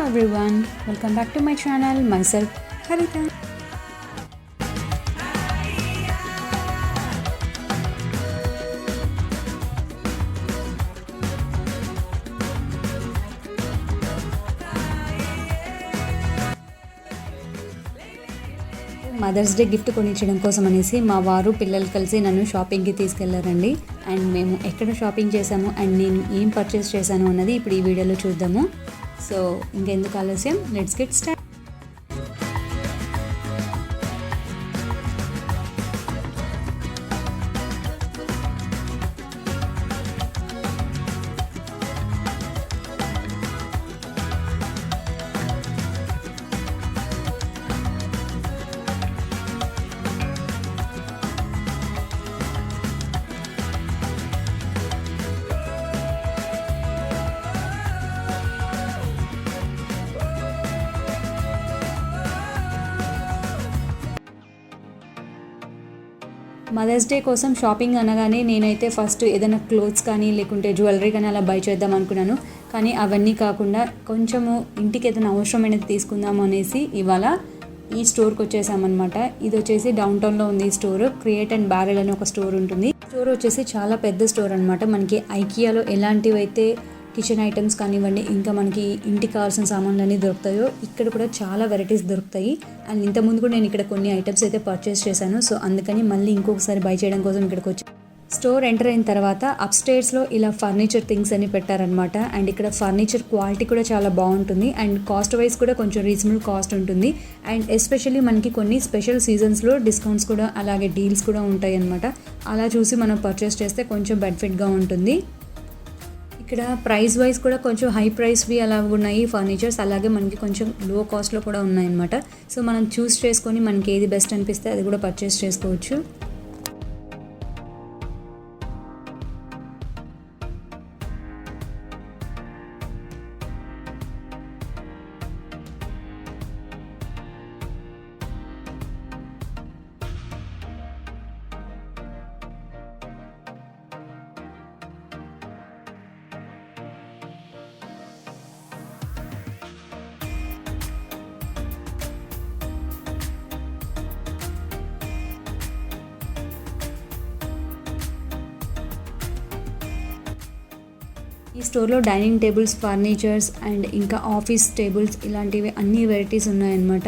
everyone, welcome back to my channel, myself Harita. Mother's day gift కొనిచ్చడం కోసం అనేసి మా వారు పిల్లలు కలిసి నన్ను షాపింగ్కి తీసుకెళ్లారండి. అండ్ మేము ఎక్కడ షాపింగ్ చేసాము అండ్ నేను ఏం పర్చేస్ చేశాను అన్నది ఇప్పుడు ఈ వీడియోలో చూద్దాము. సో ఇంకెందుకు ఆలస్యం, let's get start. Mother's day కోసం షాపింగ్ అనగానే నేనైతే ఫస్ట్ ఏదైనా క్లోత్స్ కానీ లేకుంటే జ్యువెలరీ కానీ అలా బై చేద్దాం అనుకున్నాను. కానీ అవన్నీ కాకుండా కొంచెము ఇంటికి ఏదైనా అవసరమైనది తీసుకుందాం అనేసి ఇవాళ ఈ స్టోర్కి వచ్చేసామన్నమాట. ఇది వచ్చేసి డౌన్ టౌన్లో ఉంది. ఈ స్టోర్ క్రియేట్ అండ్ బ్యారెల్ అని ఒక స్టోర్ ఉంటుంది. స్టోర్ వచ్చేసి చాలా పెద్ద స్టోర్ అనమాట. మనకి ఐకియాలో ఎలాంటివి అయితే కిచెన్ ఐటమ్స్ కానివ్వండి, ఇంకా మనకి ఇంటికి కావాల్సిన సామాన్లు అన్నీ దొరుకుతాయో ఇక్కడ కూడా చాలా వెరైటీస్ దొరుకుతాయి. అండ్ ఇంతకుముందు కూడా నేను ఇక్కడ కొన్ని ఐటమ్స్ అయితే పర్చేస్ చేశాను. సో అందుకని మళ్ళీ ఇంకొకసారి బై చేయడం కోసం ఇక్కడికి వచ్చి స్టోర్ ఎంటర్ అయిన తర్వాత అప్స్టేర్స్లో ఇలా ఫర్నిచర్ థింగ్స్ అని పెట్టారనమాట. అండ్ ఇక్కడ ఫర్నిచర్ క్వాలిటీ కూడా చాలా బాగుంటుంది అండ్ కాస్ట్ వైజ్ కూడా కొంచెం రీజనబుల్ కాస్ట్ ఉంటుంది. అండ్ ఎస్పెషల్లీ మనకి కొన్ని స్పెషల్ సీజన్స్లో డిస్కౌంట్స్ కూడా అలాగే డీల్స్ కూడా ఉంటాయి అనమాట. అలా చూసి మనం పర్చేస్ చేస్తే కొంచెం బెనిఫిట్గా ఉంటుంది. ఇక్కడ ప్రైస్ వైజ్ కూడా కొంచెం హై ప్రైస్వి అలా ఉన్నాయి ఫర్నిచర్స్, అలాగే మనకి కొంచెం లో కాస్ట్లో కూడా ఉన్నాయన్నమాట. సో మనం చూస్ చేసుకొని మనకి ఏది బెస్ట్ అనిపిస్తే అది కూడా పర్చేస్ చేసుకోవచ్చు. ఈ స్టోర్లో డైనింగ్ టేబుల్స్, ఫర్నిచర్స్ అండ్ ఇంకా ఆఫీస్ టేబుల్స్ ఇలాంటివి అన్ని వెరైటీస్ ఉన్నాయన్నమాట.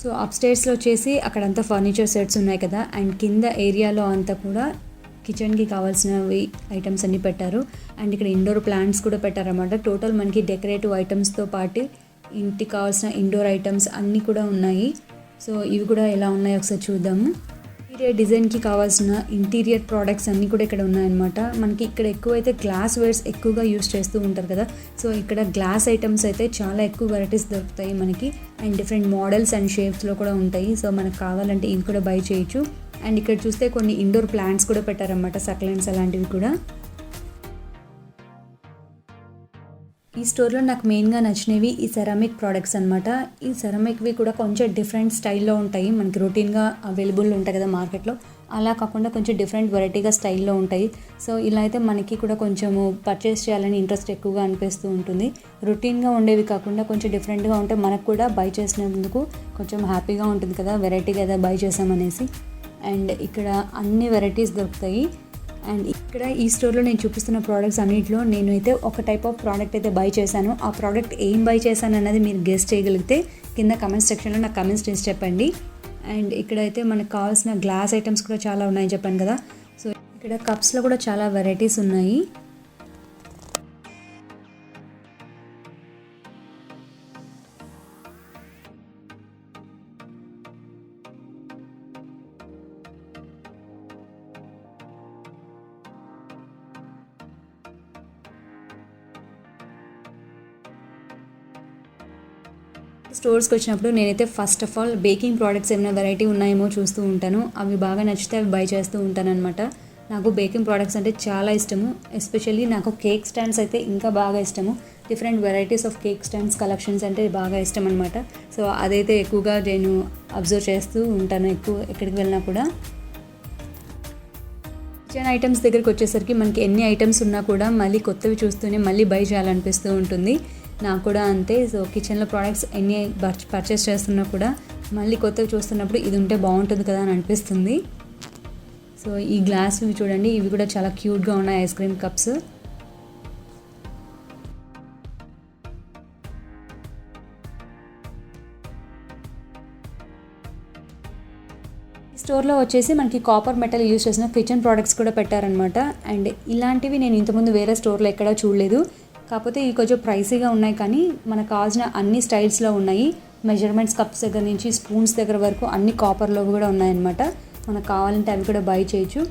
సో అప్స్టేర్స్లో వచ్చేసి అక్కడంతా ఫర్నిచర్ సెట్స్ ఉన్నాయి కదా, అండ్ కింద ఏరియాలో అంతా కూడా కిచెన్కి కావాల్సినవి ఐటమ్స్ అన్నీ పెట్టారు. అండ్ ఇక్కడ ఇండోర్ ప్లాంట్స్ కూడా పెట్టారన్నమాట. టోటల్ మనకి డెకరేటివ్ ఐటమ్స్తో పాటు ఇంటికి కావాల్సిన ఇండోర్ ఐటమ్స్ అన్నీ కూడా ఉన్నాయి. సో ఇవి కూడా ఎలా ఉన్నాయో ఒకసారి చూద్దాము. ఇంటీరియర్ డిజైన్కి కావాల్సిన ఇంటీరియర్ ప్రోడక్ట్స్ అన్నీ కూడా ఇక్కడ ఉన్నాయన్నమాట. మనకి ఇక్కడ ఎక్కువైతే గ్లాస్ వేర్స్ ఎక్కువగా యూస్ చేస్తూ ఉంటారు కదా. సో ఇక్కడ గ్లాస్ ఐటమ్స్ అయితే చాలా ఎక్కువ వెరైటీస్ దొరుకుతాయి మనకి. అండ్ డిఫరెంట్ మోడల్స్ అండ్ షేప్స్లో కూడా ఉంటాయి. సో మనకు కావాలంటే ఇవి కూడా బై చేయొచ్చు. అండ్ ఇక్కడ చూస్తే కొన్ని ఇండోర్ ప్లాంట్స్ కూడా పెట్టారన్నమాట, సక్లెంట్స్ అలాంటివి కూడా. ఈ స్టోర్లో నాకు మెయిన్గా నచ్చినవి ఈ సెరామిక్ ప్రోడక్ట్స్ అనమాట. ఈ సెరామిక్వి కూడా కొంచెం డిఫరెంట్ స్టైల్లో ఉంటాయి, మనకి రొటీన్గా అవైలబుల్ ఉంటాయి కదా మార్కెట్లో, అలా కాకుండా కొంచెం డిఫరెంట్ వెరైటీగా స్టైల్లో ఉంటాయి. సో ఇలా అయితే మనకి కూడా కొంచెము పర్చేస్ చేయాలని ఇంట్రెస్ట్ ఎక్కువగా అనిపిస్తూ ఉంటుంది. రొటీన్గా ఉండేవి కాకుండా కొంచెం డిఫరెంట్గా ఉంటే మనకు కూడా బై చేసినందుకు కొంచెం హ్యాపీగా ఉంటుంది కదా, వెరైటీగా ఏదో బై చేసామనేసి. అండ్ ఇక్కడ అన్ని వెరైటీస్ దొరుకుతాయి. అండ్ ఇక్కడ ఈ స్టోర్లో నేను చూపిస్తున్న ప్రోడక్ట్స్ అన్నింటిలో నేనైతే ఒక టైప్ ఆఫ్ ప్రోడక్ట్ అయితే బై చేశాను. ఆ ప్రోడక్ట్ ఏం బై చేశాను అన్నది మీరు గెస్ చేయగలిగితే కింద కమెంట్స్ సెక్షన్లో నాకు కమెంట్స్ చేసి చెప్పండి. అండ్ ఇక్కడైతే మనకు కావాల్సిన గ్లాస్ ఐటమ్స్ కూడా చాలా ఉన్నాయని చెప్పాను కదా. సో ఇక్కడ కప్స్లో కూడా చాలా వెరైటీస్ ఉన్నాయి. స్టోర్స్కి వచ్చినప్పుడు నేనైతే first of all baking products ఏమైనా వెరైటీ ఉన్నాయేమో చూస్తూ ఉంటాను. అవి బాగా నచ్చితే అవి బై చేస్తూ ఉంటాను అనమాట. నాకు బేకింగ్ ప్రోడక్ట్స్ అంటే చాలా ఇష్టము. ఎస్పెషల్లీ నాకు కేక్ స్టాండ్స్ అయితే ఇంకా బాగా ఇష్టము. Different varieties of cake stands collections అంటే బాగా ఇష్టం అనమాట. సో అదైతే ఎక్కువగా నేను అబ్జర్వ్ చేస్తూ ఉంటాను ఎక్కువ ఎక్కడికి వెళ్ళినా కూడా. కిచెన్ ఐటమ్స్ దగ్గరికి వచ్చేసరికి మనకి ఎన్ని ఐటమ్స్ ఉన్నా కూడా మళ్ళీ కొత్తవి చూస్తూనే మళ్ళీ బై చేయాలనిపిస్తూ ఉంటుంది. నాకు కూడా అంతే. సో కిచెన్లో ప్రోడక్ట్స్ ఎన్ని పర్చేస్ చేస్తున్నా కూడా మళ్ళీ కొత్తవి చూస్తున్నప్పుడు ఇది ఉంటే బాగుంటుంది కదా అని అనిపిస్తుంది. సో ఈ గ్లాస్వి చూడండి, ఇవి కూడా చాలా క్యూట్గా ఉన్నాయి, ఐస్ క్రీమ్ కప్స్. స్టోర్లో వచ్చేసి మనకి కాపర్ మెటల్ యూజ్ చేసిన కిచెన్ ప్రోడక్ట్స్ కూడా పెట్టారనమాట. అండ్ ఇలాంటివి నేను ఇంతకుముందు వేరే స్టోర్లో ఎక్కడా చూడలేదు. కాకపోతే ఇవి కొంచెం ప్రైసీగా ఉన్నాయి, కానీ మనకు కావాల్సిన అన్ని స్టైల్స్లో ఉన్నాయి. మెజర్మెంట్స్ కప్స్ దగ్గర నుంచి స్పూన్స్ దగ్గర వరకు అన్ని కాపర్లో కూడా ఉన్నాయన్నమాట. మనకు కావాలంటే అవి కూడా బై చేయొచ్చు.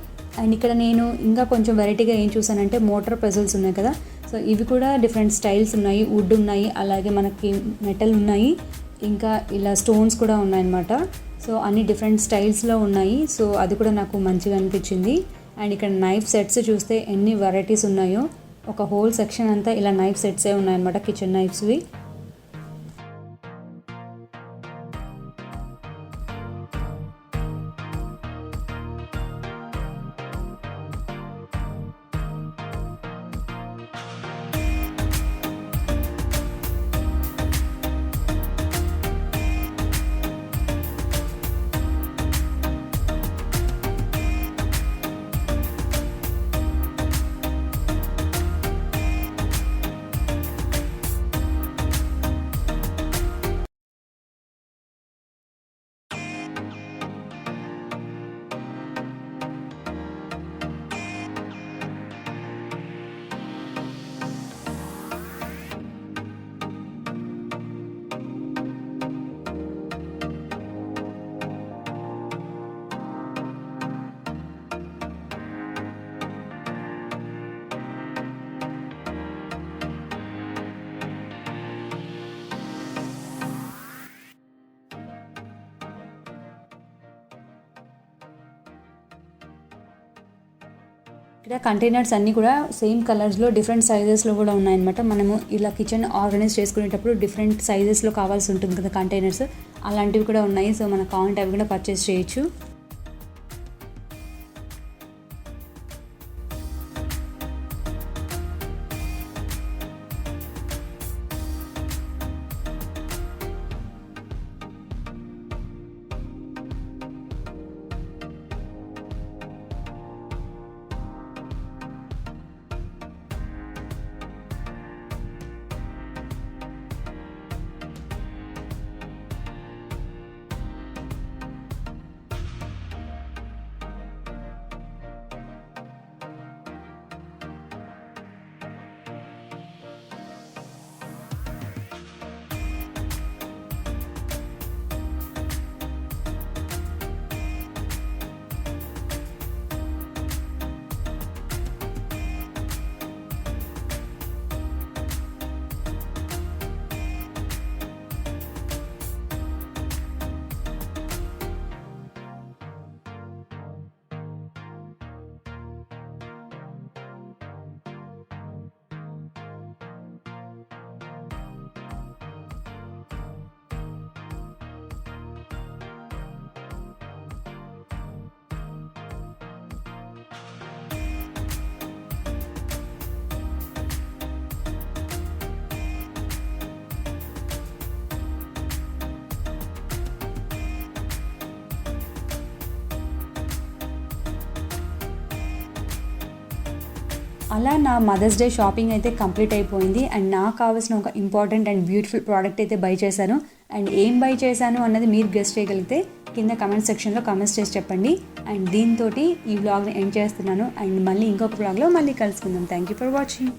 అండ్ ఇక్కడ నేను ఇంకా కొంచెం వెరైటీగా ఏం చూసానంటే మోటార్ పెజల్స్ ఉన్నాయి కదా. సో ఇవి కూడా డిఫరెంట్ స్టైల్స్ ఉన్నాయి. వుడ్ ఉన్నాయి, అలాగే మనకి మెటల్ ఉన్నాయి, ఇంకా ఇలా స్టోన్స్ కూడా ఉన్నాయన్నమాట. సో అన్ని డిఫరెంట్ స్టైల్స్లో ఉన్నాయి. సో అది కూడా నాకు మంచిగా అనిపించింది. అండ్ ఇక్కడ నైఫ్ సెట్స్ చూస్తే ఎన్ని వెరైటీస్ ఉన్నాయో. ఒక హోల్ సెక్షన్ అంతా ఇలా నైఫ్ సెట్సే ఉన్నాయన్నమాట, కిచెన్ నైఫ్స్వి. ఇక్కడ కంటైనర్స్ అన్నీ కూడా సేమ్ కలర్స్లో డిఫరెంట్ సైజెస్లో కూడా ఉన్నాయన్నమాట. మనము ఇలా కిచెన్ ఆర్గనైజ్ చేసుకునేటప్పుడు డిఫరెంట్ సైజెస్లో కావాల్సి ఉంటుంది కదా కంటైనర్స్, అలాంటివి కూడా ఉన్నాయి. సో మనకు కావాలంటే అవి కూడా పర్చేస్ చేయొచ్చు. అలా నా మదర్స్ డే షాపింగ్ అయితే కంప్లీట్ అయిపోయింది అండ్ నాకు కావాల్సిన ఒక ఇంపార్టెంట్ అండ్ బ్యూటిఫుల్ ప్రోడక్ట్ అయితే బై చేశాను. అండ్ ఏం బై చేశాను అన్నది మీరు గెస్ట్ చేయగలిగితే కింద కమెంట్ సెక్షన్లో కమెంట్స్ చేసి చెప్పండి. అండ్ దీంతో ఈ వ్లాగ్ని ఎండ్ చేస్తున్నాను. అండ్ మళ్ళీ ఇంకొక వ్లాగ్లో మళ్ళీ కలుసుకుందాం. Thank you for watching.